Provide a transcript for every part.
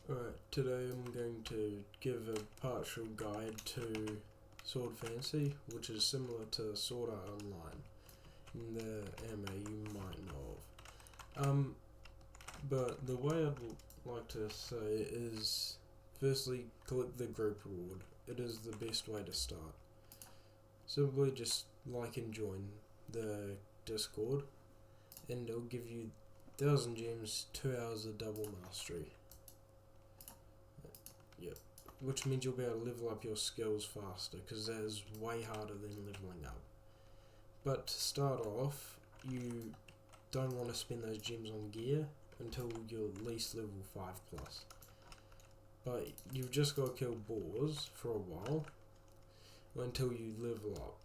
Alright, today I'm going to give a partial guide to Sword Fantasy, which is similar to Sword Art Online in the anime you might know of. But the way I'd like to say is, firstly, collect the group reward. It is the best way to start. Simply just like and join the Discord, and it'll give you 1,000 gems, 2 hours of double mastery. Yep. Which means you'll be able to level up your skills faster, because that is way harder than leveling up. But to start off, you don't want to spend those gems on gear until you're at least level 5 plus. But you've just got to kill boars for a while until you level up.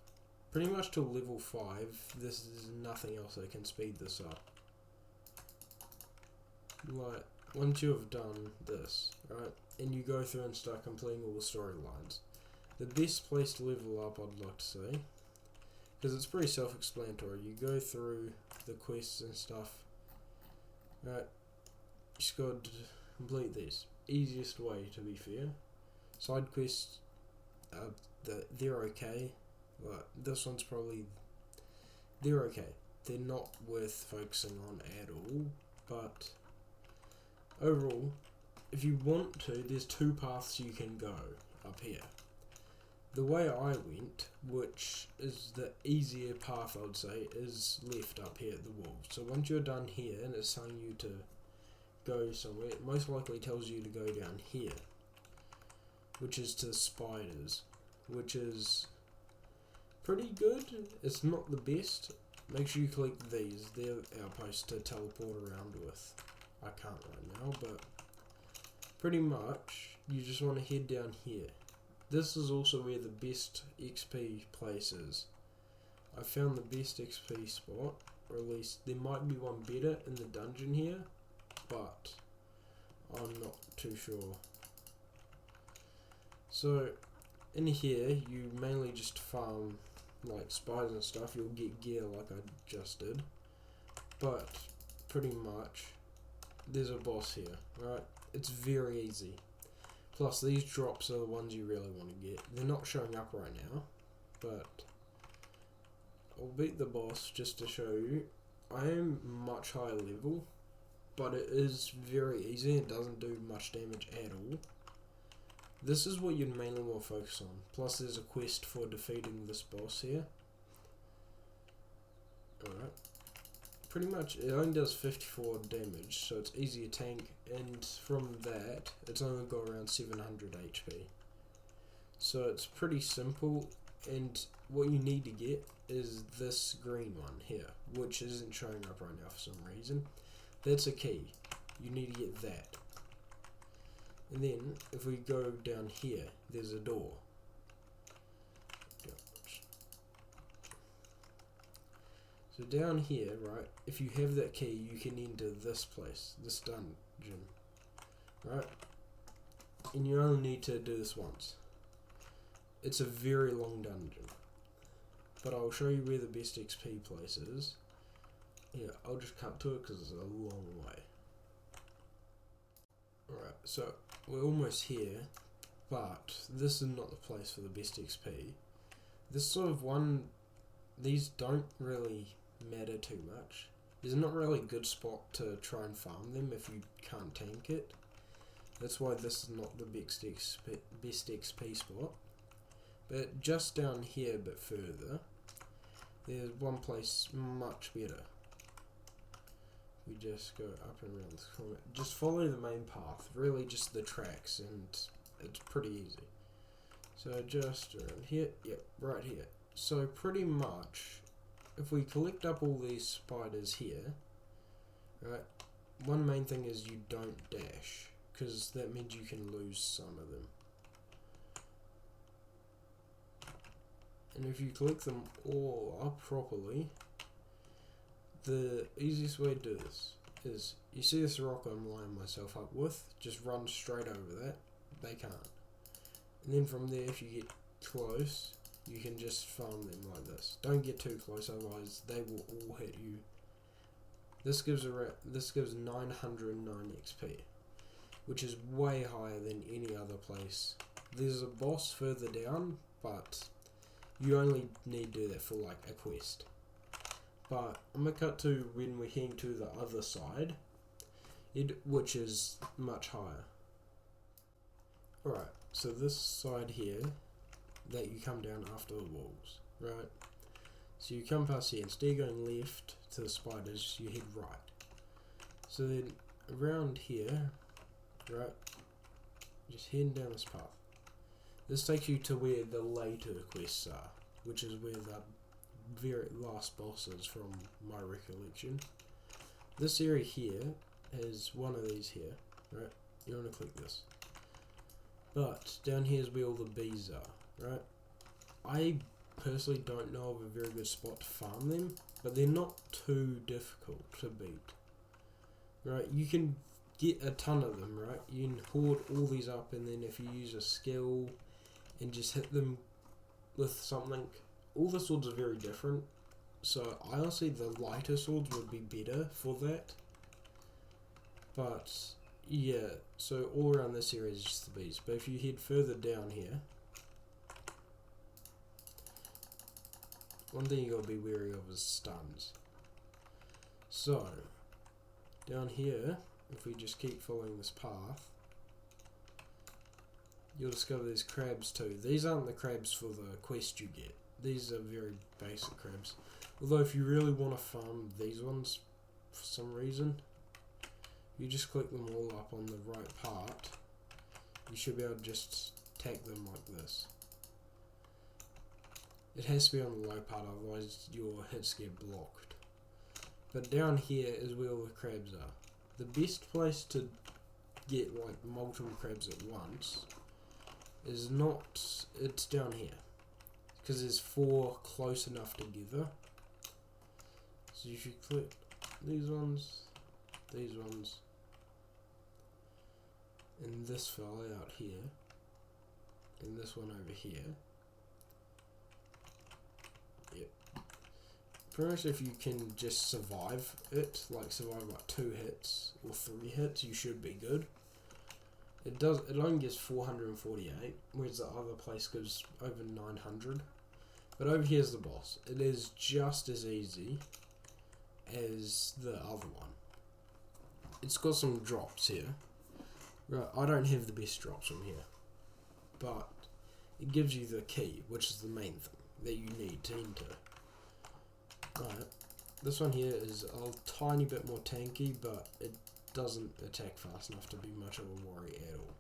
Pretty much till level 5, this is nothing else that can speed this up. Like, once you have done this, right, and you go through and start completing all the storylines, the best place to level up, I'd like to say, because it's pretty self-explanatory. You go through the quests and stuff, right, you just got to complete these. Easiest way, to be fair. Side quests, they're okay, but this one's probably, they're okay. They're not worth focusing on at all, but overall, if you want to, there's two paths you can go up here. The way I went, which is the easier path I would say, is left up here at the wall. So once you're done here and it's telling you to go somewhere, it most likely tells you to go down here, which is to spiders, which is pretty good. It's not the best. Make sure you collect these. They're outposts to teleport around with. I can't right now, but pretty much you just want to head down here. This is also where the best XP place is. I found the best XP spot, or at least there might be one better in the dungeon here, but I'm not too sure. So in here you mainly just farm like spiders and stuff. You'll get gear like I just did, but pretty much there's a boss here, right? It's very easy. Plus these drops are the ones you really want to get. They're not showing up right now, but I'll beat the boss just to show you. I am much higher level, but it is very easy. It doesn't do much damage at all. This is what you'd mainly want to focus on. Plus there's a quest for defeating this boss here. Alright. Pretty much it only does 54 damage, so it's easy to tank, and from that it's only got around 700 HP. So it's pretty simple, and what you need to get is this green one here, which isn't showing up right now for some reason. That's a key. You need to get that. And then if we go down here, there's a door. So down here, right, if you have that key, you can enter this place, this dungeon, right? And you only need to do this once. It's a very long dungeon, but I'll show you where the best XP place is. Yeah, I'll just cut to it because it's a long way. Alright, so we're almost here, but this is not the place for the best XP. This sort of one, these don't really matter too much. There's not really a good spot to try and farm them if you can't tank it. That's why this is not the best XP spot. But just down here a bit further, there's one place much better. We just go up and around this corner. Just follow the main path, really just the tracks, and it's pretty easy. So just around here, yep, right here. So pretty much, if we collect up all these spiders here, right, one main thing is you don't dash, because that means you can lose some of them. And if you collect them all up properly, the easiest way to do this is, you see this rock I'm lining myself up with, just run straight over that. They can't. And then from there, if you get close, you can just farm them like this. Don't get too close, otherwise they will all hit you. This gives 909 XP. which is way higher than any other place. There's a boss further down, but you only need to do that for like a quest. But I'm going to cut to when we're heading to the other side, which is much higher. Alright, so this side here, that you come down after the walls, right? So you come past here, instead of going left to the spiders, you head right. So then around here, right, just heading down this path. This takes you to where the later quests are, which is where the very last boss is from my recollection. This area here has one of these here, right? You want to click this. But down here is where all the bees are, right? I personally don't know of a very good spot to farm them, but they're not too difficult to beat. Right, you can get a ton of them, right? You can hoard all these up, and then if you use a skill and just hit them with something, all the swords are very different. So honestly, the lighter swords would be better for that. But yeah, so all around this area is just the bees. But if you head further down here, one thing you gotta be wary of is stuns. So down here, if we just keep following this path, you'll discover there's crabs too. These aren't the crabs for the quest you get. These are very basic crabs. Although if you really want to farm these ones for some reason, you just click them all up on the right part. You should be able to just tag them like this. It has to be on the low part, otherwise your hits get blocked. But down here is where all the crabs are. The best place to get like multiple crabs at once is not, it's down here. Because there's 4 close enough together. So you should click these ones, and this fella out here, and this one over here. Yep. Pretty much if you can just survive it, like survive like 2 hits or 3 hits, you should be good. It only gives 448, whereas the other place gives over 900. But over here's the boss. It is just as easy as the other one. It's got some drops here. Right, I don't have the best drops from here, but it gives you the key, which is the main thing that you need to enter. Right, this one here is a tiny bit more tanky, but it doesn't attack fast enough to be much of a worry at all.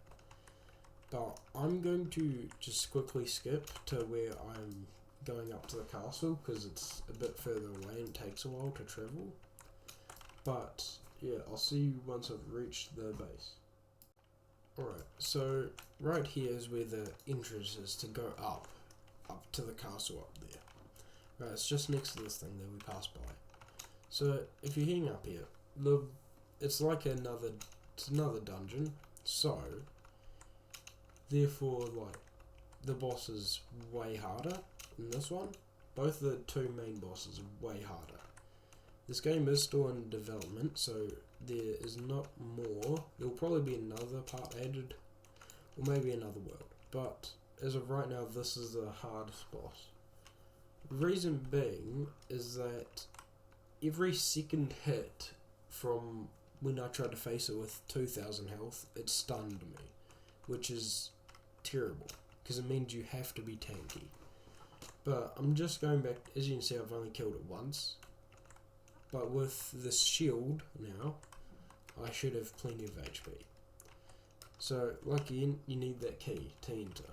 But I'm going to just quickly skip to where I'm going up to the castle, because it's a bit further away and it takes a while to travel. But yeah, I'll see you once I've reached the base. Alright, so right here is where the entrance is to go up to the castle up there. Right, it's just next to this thing that we passed by. So if you're heading up here, it's like another dungeon. So therefore, like, the boss is way harder in this one. Both the 2 main bosses are way harder. This game is still in development, so there is not more. There will probably be another part added, or maybe another world. But as of right now, this is the hardest boss. The reason being is that every second hit from when I tried to face it with 2000 health, it stunned me, which is terrible, because it means you have to be tanky. But I'm just going back, as you can see, I've only killed it once. But with this shield now, I should have plenty of HP. So, like again, you need that key to enter.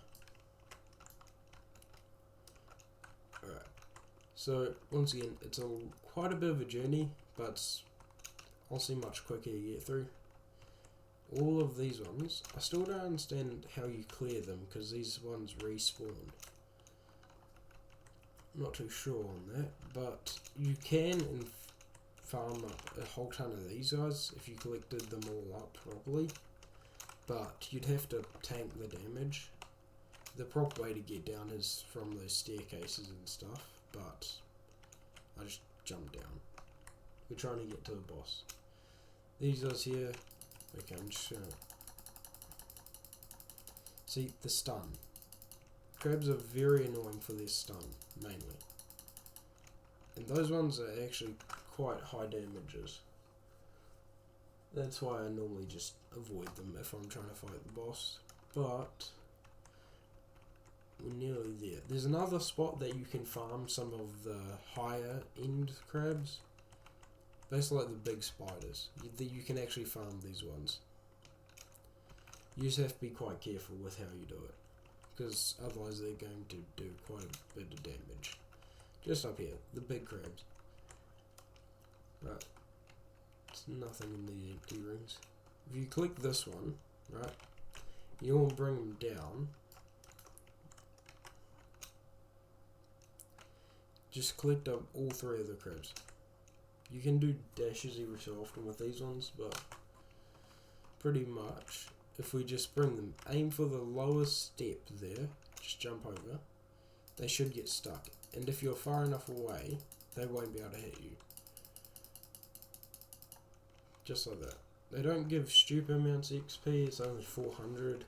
Alright. So, once again, it's quite a bit of a journey, but it's honestly much quicker to get through. All of these ones, I still don't understand how you clear them, because these ones respawn. I'm not too sure on that, but you can farm up a whole ton of these guys if you collected them all up properly, but you'd have to tank the damage. The proper way to get down is from those staircases and stuff, but I just jumped down. We're trying to get to the boss. These guys here, okay, I'm just gonna See, the stun. Crabs are very annoying for their stun, mainly. And those ones are actually quite high damages. That's why I normally just avoid them if I'm trying to fight the boss. But we're nearly there. There's another spot that you can farm some of the higher end crabs. Basically like the big spiders. You can actually farm these ones. You just have to be quite careful with how you do it, because otherwise they're going to do quite a bit of damage. Just up here, the big crabs. Right. It's nothing in these empty rings. If you click this one, right, you want to bring them down. Just collect up all three of the crabs. You can do dashes every so often with these ones, but pretty much if we just bring them, aim for the lowest step there, just jump over, they should get stuck. And if you're far enough away, they won't be able to hit you. Just like that. They don't give stupid amounts of XP, it's only 400,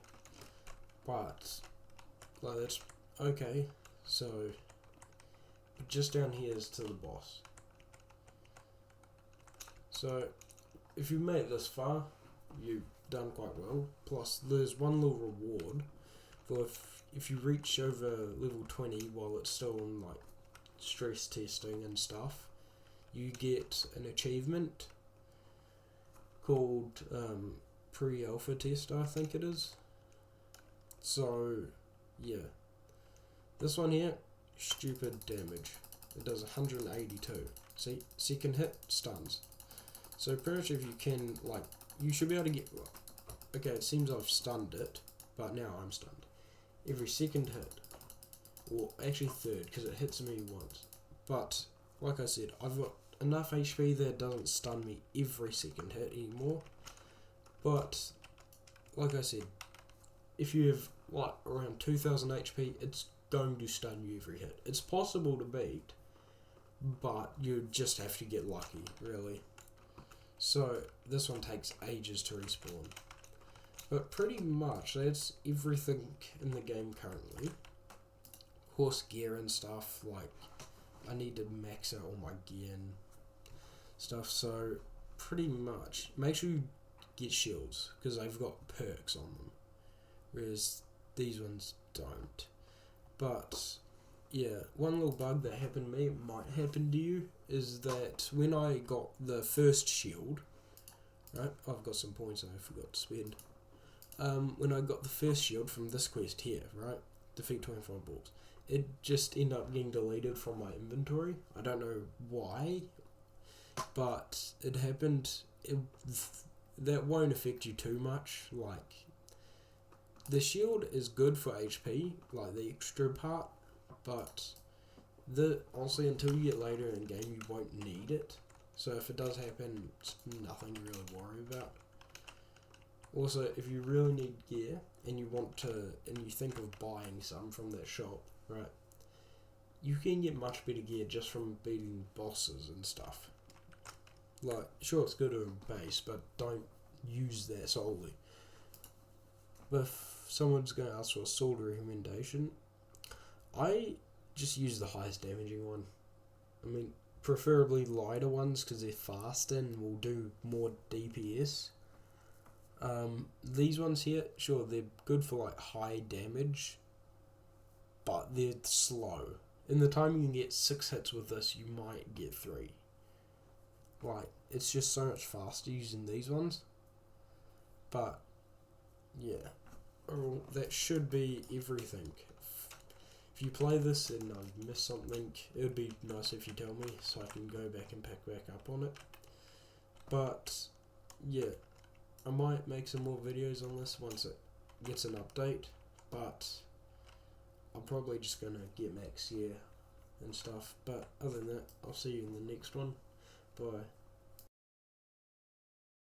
but like that's okay. So just down here is to the boss. So if you made it this far, you've done quite well. Plus there's one little reward for if you reach over level 20 while it's still in like stress testing and stuff, you get an achievement called pre-alpha test, I think it is. So yeah, this one here, stupid damage. It does 182. See, second hit stuns. So pretty much if you can, like, you should be able to get, okay, it seems I've stunned it, but now I'm stunned. Every second hit, or actually third, because it hits me once. But, like I said, I've got enough HP that it doesn't stun me every second hit anymore. But, like I said, if you have, like, around 2000 HP, it's going to stun you every hit. It's possible to beat, but you just have to get lucky, really. So this one takes ages to respawn. But pretty much that's everything in the game currently. Of course, gear and stuff, like I need to max out all my gear and stuff. So pretty much make sure you get shields, because they've got perks on them, whereas these ones don't. But yeah, one little bug that happened to me, might happen to you, is that when I got the first shield, right, I've got some points I forgot to spend. When I got the first shield from this quest here, right, defeat 25 balls, it just ended up getting deleted from my inventory. I don't know why, but it happened. That won't affect you too much. Like, the shield is good for HP, like the extra part, but honestly, until you get later in the game, you won't need it. So if it does happen, it's nothing to really worry about. Also, if you really need gear and you think of buying some from that shop, right, you can get much better gear just from beating bosses and stuff. Like, sure, it's good to a base, but don't use that solely. But if someone's going to ask for a sword recommendation, I just use the highest damaging one. I mean, preferably lighter ones because they're faster and will do more DPS. These ones here, sure, they're good for like high damage, but they're slow. In the time you can get 6 hits with this, you might get 3. Like, it's just so much faster using these ones. But yeah, that should be everything. If you play this and I've missed something, it would be nice if you tell me so I can go back and pick back up on it. But yeah, I might make some more videos on this once it gets an update, but I'm probably just going to get max gear and stuff. But other than that, I'll see you in the next one. Bye.